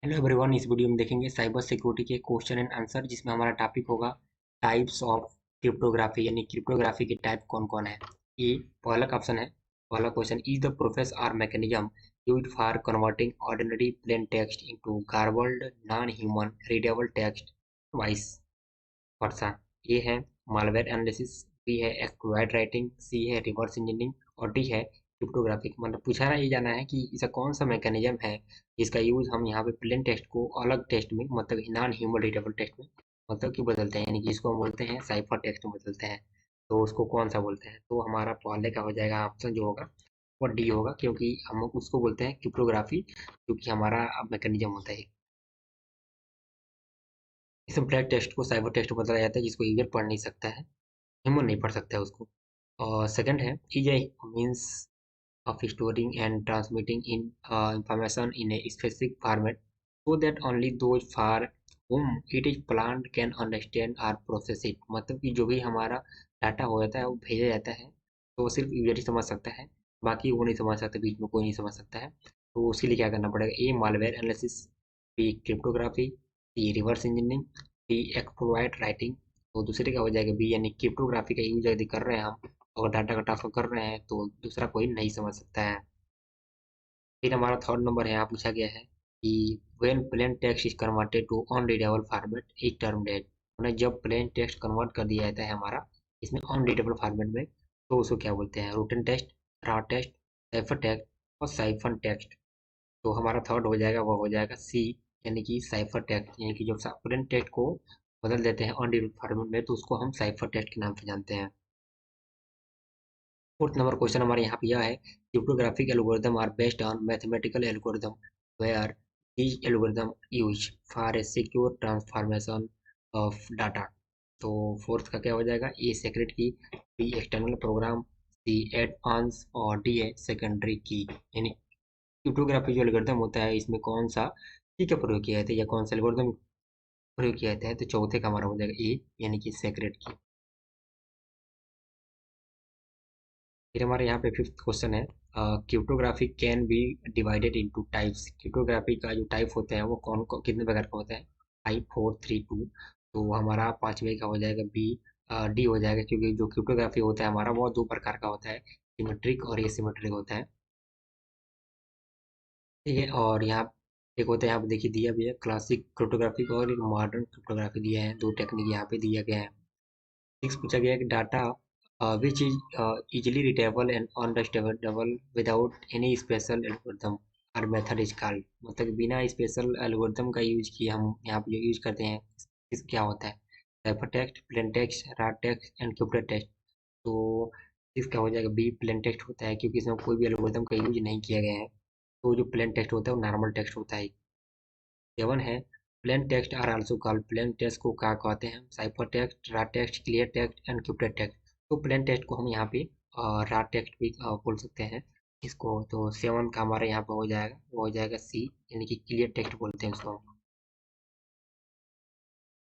Hello everyone, इस video में देखेंगे साइबर सिक्योरिटी के क्वेश्चन एंड आंसर, जिसमें हमारा टॉपिक होगा टाइप्स ऑफ क्रिप्टोग्राफी, यानी क्रिप्टोग्राफी के टाइप कौन कौन है। ये पहला ऑप्शन है। पहला क्वेश्चन इज द प्रोसेस और mechanism used for converting ordinary plain text into garbled non human readable text vice versa. A है मालवेयर एनालिसिस, बी है एक्सप्लॉइट राइटिंग, सी है रिवर्स इंजीनियरिंग और डी है क्रिप्टोग्राफिक। मतलब पूछा ये जाना है कि इसका कौन सा मैकेनिज्म है जिसका यूज हम यहाँ पे प्लेन टेक्स्ट को अलग टेक्स्ट में, मतलब नॉन ह्यूमन रीडेबल टेक्स्ट में मतलब कि बदलते हैं, यानी कि इसको हम बोलते हैं साइफर टेक्स्ट में बदलते हैं। तो उसको कौन सा बोलते हैं? तो हमारा पहले का हो जाएगा ऑप्शन जो होगा वो डी होगा, क्योंकि हम उसको बोलते हैं क्रिप्टोग्राफी, क्योंकि हमारा मैकेनिज्म होता है। इस ब्लैक टेक्स्ट को साइबर टेक्स्ट में बदला जाता है, जिसको यूजर पढ़ नहीं सकता है, ह्यूमन नहीं पढ़ सकता है उसको। और सेकंड है is a means of storing and transmitting in information in a specific format so that only those for whom it is planned can understand or process it। मतलब कि जो भी हमारा डाटा हो जाता है वो भेजा जाता है तो वो सिर्फ यूजर ही समझ सकता है, बाकी वो नहीं समझ सकता, बीच में कोई नहीं समझ सकता है। तो उसके लिए क्या करना पड़ेगा? A malware analysis, B cryptography, C reverse engineering, D exploit writing. तो दूसरे का हो जाएगा बी, यानी क्रिप्टोग्राफी का यूज यदि कर रहे हैं हम और डाटा का ट्रांसफर कर रहे हैं तो दूसरा कोई नहीं समझ सकता है। फिर हमारा थर्ड नंबर है, यहाँ पूछा गया है कि when plain text is converted to unreadable format is termed. मतलब जब प्लेन टेक्स्ट कन्वर्ट कर दिया जाता है हमारा इसमें अनरीडेबल फॉर्मेट में, तो उसको क्या बोलते हैं? Written text, raw text, cipher text और साइफन टेक्स्ट। तो हमारा थर्ड हो जाएगा, वो हो जाएगा सी, यानी कि साइफर टेक्स्ट। यानी कि जो प्लेन टेक्स्ट को बदल देते हैं अनरीडेबल फॉर्मेट में, तो उसको हम साइफर टेक्स्ट के नाम से जानते हैं। फोर्थ नंबर क्वेश्चन हमारे यहाँ पे यह है cryptographic algorithm are based on mathematical algorithm where these algorithm use for a secure transformation of data. तो फोर्थ का क्या हो जाएगा? A secret key, B external program, C add ons और डी है सेकेंडरी की। यानी क्रिप्टोग्राफी जो एल्गोरिदम होता है इसमें कौन सा की का प्रयोग किया जाता है या कौन सा एल्गोरिदम प्रयोग किया जाता है? तो चौथे का हमारा हो जाएगा ए, यानी कि सेक्रेट की। फिर हमारे यहाँ पे फिफ्थ क्वेश्चन है cryptography can be divided into types. Cryptography का जो टाइप होता है वो कितने प्रकार का होता है? 5 4 3 2। तो हमारा पांचवे का हो जाएगा बी, डी हो जाएगा, क्योंकि जो क्रिप्टोग्राफी होता है हमारा वो दो प्रकार का होता है, सिमेट्रिक और एसिमेट्रिक होता है। ठीक है, और यहाँ एक होता है, यहाँ पे देखिए दिया भी है क्लासिक क्रिप्टोग्राफी और एक मॉडर्न क्रिप्टोग्राफी दिया है, दो टेक्निक यहाँ पे दिया गया है। नेक्स्ट पूछा गया है कि data which is easily readable and understandable without any special algorithm or method is called। मतलब बिना स्पेशल एल्गोरिथम का यूज किए हम यहाँ पे जो यूज करते हैं इस क्या होता है? Cipher text, plain text, raw text and crypted text. तो इसका हो जाएगा बी, प्लेन टेक्स्ट होता है, क्योंकि इसमें कोई भी एल्गोरिथम का यूज नहीं किया गया है। तो जो प्लेन टेक्स्ट होता है वो नॉर्मल टेक्स्ट होता है। सेवन है plain text are also called. Plain text को क्या कहते हैं? Cipher text, raw text, clear text and crypted text. तो प्लेन टेक्स्ट को हम यहाँ पे रॉ टेक्स्ट भी बोल सकते हैं इसको। तो सेवन का हमारे यहाँ पे हो जाएगा, वो हो जाएगा सी, यानी कि क्लियर टेक्स्ट बोलते हैं उसको।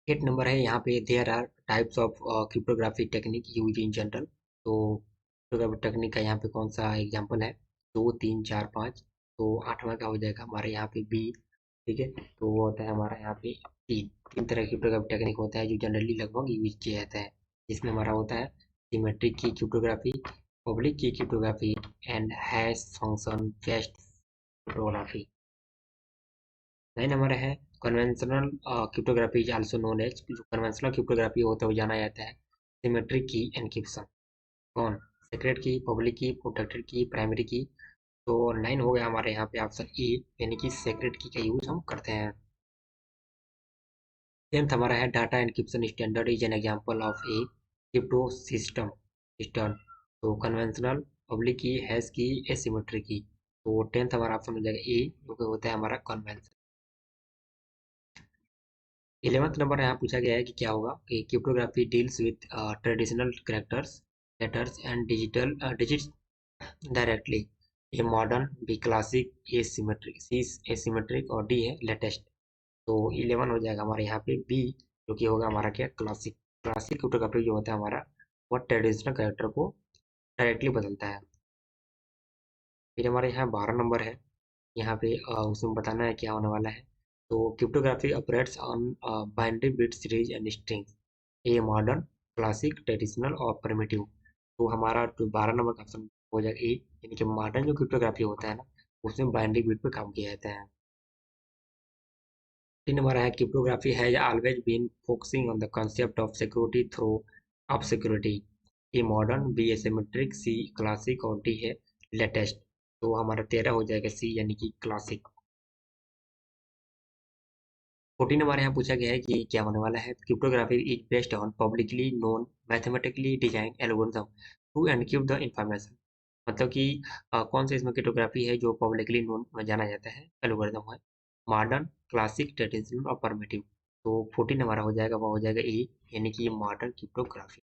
एट नंबर है यहाँ पे there are types of cryptography technique use in general. तो क्रिप्टोग्राफी टेक्निक का यहाँ पे कौन सा एग्जांपल है? 2 3 4 5। तो आठवां का हो जाएगा हमारे यहाँ पे बी। ठीक है, तो वो होता है हमारा यहाँ पे तीन तीन तरह की क्रिप्टोग्राफी टेक्निक होता है जो जनरली लगभग यूज किया जाता है, जिसमें हमारा होता है symmetric key cryptography, public key cryptography and hash function based cryptography. 9 number है conventional cryptography is also known as. जो कन्वेंशनल क्रिप्टोग्राफी होता है वो जाना जाता है सिमेट्रिक की एनक्रिप्शन। कौन? सीक्रेट की, पब्लिक की, प्रोटेक्टेड की, प्राइमरी की। तो 9 हो गया हमारे यहाँ पे ऑप्शन ए, यानी कि सीक्रेट की का यूज हम करते हैं। 10th हमारा है data encryption standard is an example of A crypto system system. तो कन्वेंशनल, पब्लिक की, हैश की, एसिमेट्रिक की। तो 10th हमारा ऑप्शन हो जाएगा ए, जो कि होता है हमारा कन्वेंशन। 11th नंबर यहाँ पूछा गया है कि क्या होगा कि cryptography deals with traditional characters, letters and digital digits directly. A modern, B classic, A symmetric, C asymmetric और डी है लेटेस्ट। तो 11 हो जाएगा हमारे यहाँ पे बी, जो कि होगा हमारा क्या? क्लासिक। क्लासिक क्रिप्टोग्राफी जो होता है हमारा वो ट्रेडिशनल कैरेक्टर को डायरेक्टली बदलता है। फिर हमारे यहाँ 12 नंबर है, यहाँ पे उसमें बताना है क्या होने वाला है। तो cryptography operates on binary bit series and strings, a modern, classic, traditional और प्रिमिटिव। तो हमारा जो 12 नंबर का ऑप्शन हो जाएगा ए, यानी कि मॉडर्न जो क्रिप्टोग्राफी होता है ना, उसमें बाइनरी बिट पे काम किया जाता है। 3 नंबर है cryptography has always been focusing on the concept of security through of security, A modern, B asymmetric, C classic और डी है लेटेस्ट। तो हमारा 13 हो जाएगा सी, यानी कि क्लासिक। 14 हमारे यहाँ पूछा गया है कि क्या होने वाला है। Cryptography is based on publicly known mathematically design algorithm to encrypt the information. मतलब कि कौन सा इसमें क्रिप्टोग्राफी है जो पब्लिकली नोन में जाना जाता है, एल्गोरिथम है। मॉडर्न, क्लासिक, ट्रेडिशनल और परमिटिव। तो 14 हमारा हो जाएगा, वो हो जाएगा ए, यानी कि मॉडर्न क्रिप्टोग्राफी।